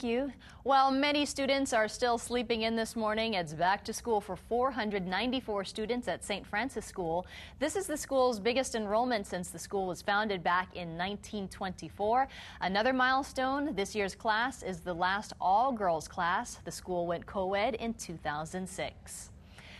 you. While many students are still sleeping in this morning, it's back to school for 494 students at St. Francis School. This is the school's biggest enrollment since the school was founded back in 1924. Another milestone, this year's class is the last all-girls class. The school went co-ed in 2006.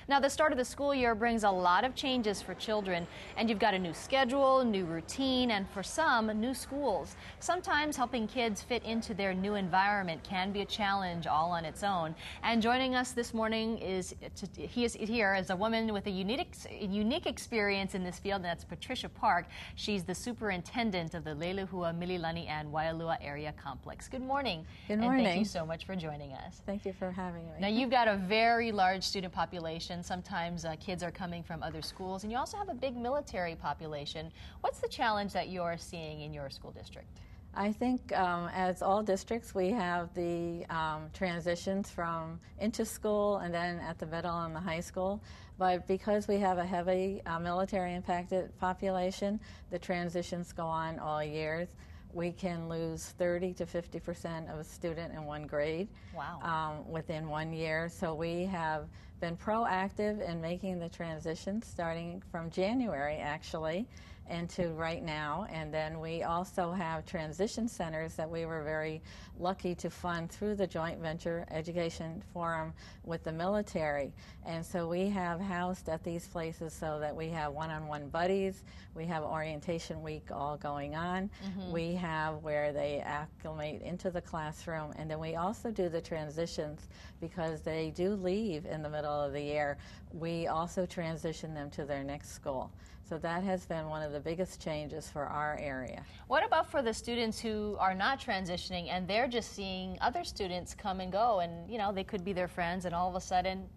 Now, the start of the school year brings a lot of changes for children, and you've got a new schedule, new routine, and for some, new schools. Sometimes helping kids fit into their new environment can be a challenge all on its own. And joining us this morning is here as a woman with a unique experience in this field, and that's Patricia Park. She's the superintendent of the Leilehua, Mililani, and Waialua Area Complex. Good morning. Good morning. And thank you so much for joining us. Thank you for having me. Now, you've got a very large student population. Sometimes kids are coming from other schools, and you also have a big military population. What's the challenge that you're seeing in your school district? I think as all districts, we have the transitions from into school and then at the middle and the high school. But because we have a heavy military impacted population, the transitions go on all years. We can lose 30 to 50% of a student in one grade. Wow. Within 1 year. So we have been proactive in making the transition starting from January, actually, into right now. And then we also have transition centers that we were very lucky to fund through the Joint Venture Education Forum with the military. And so we have housed at these places so that we have one-on-one buddies. We have orientation week all going on. Mm-hmm. We have where they acclimate into the classroom. And then we also do the transitions because they do leave in the middle of the year. We also transition them to their next school. So that has been one of the biggest changes for our area. What about for the students who are not transitioning and they're just seeing other students come and go, and you know, they could be their friends, and all of a sudden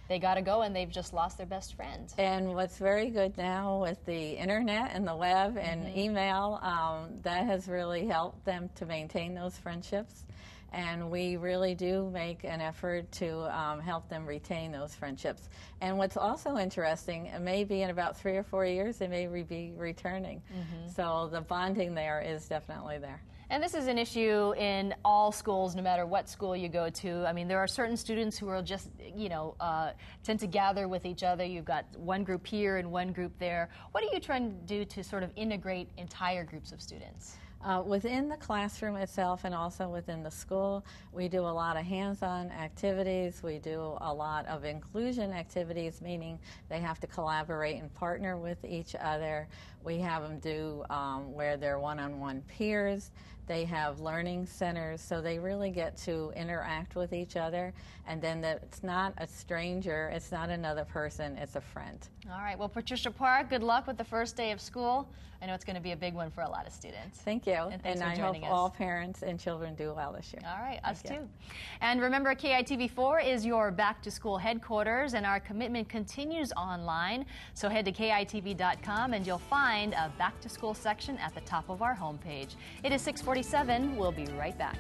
they got to go and they've just lost their best friend? And what's very good now with the internet and the web and email, that has really helped them to maintain those friendships. And we really do make an effort to help them retain those friendships. And what's also interesting, maybe in about 3 or 4 years, they may be returning. So the bonding there is definitely there. And this is an issue in all schools, no matter what school you go to. I mean, there are certain students who are just, you know, tend to gather with each other. You've got one group here and one group there. What are you trying to do to sort of integrate entire groups of students? Within the classroom itself and also within the school, we do a lot of hands-on activities. We do a lot of inclusion activities, meaning they have to collaborate and partner with each other. We have them do where they're one-on-one peers. They have learning centers, so they really get to interact with each other. And then it's not a stranger, it's not another person, it's a friend. All right. Well, Patricia Park, good luck with the first day of school. I know it's going to be a big one for a lot of students. Thank you. And I hope all parents and children do well this year. All right, us too. And remember, KITV4 is your back-to-school headquarters, and our commitment continues online. So head to KITV.com, and you'll find a back-to-school section at the top of our homepage. It is 6:47. We'll be right back.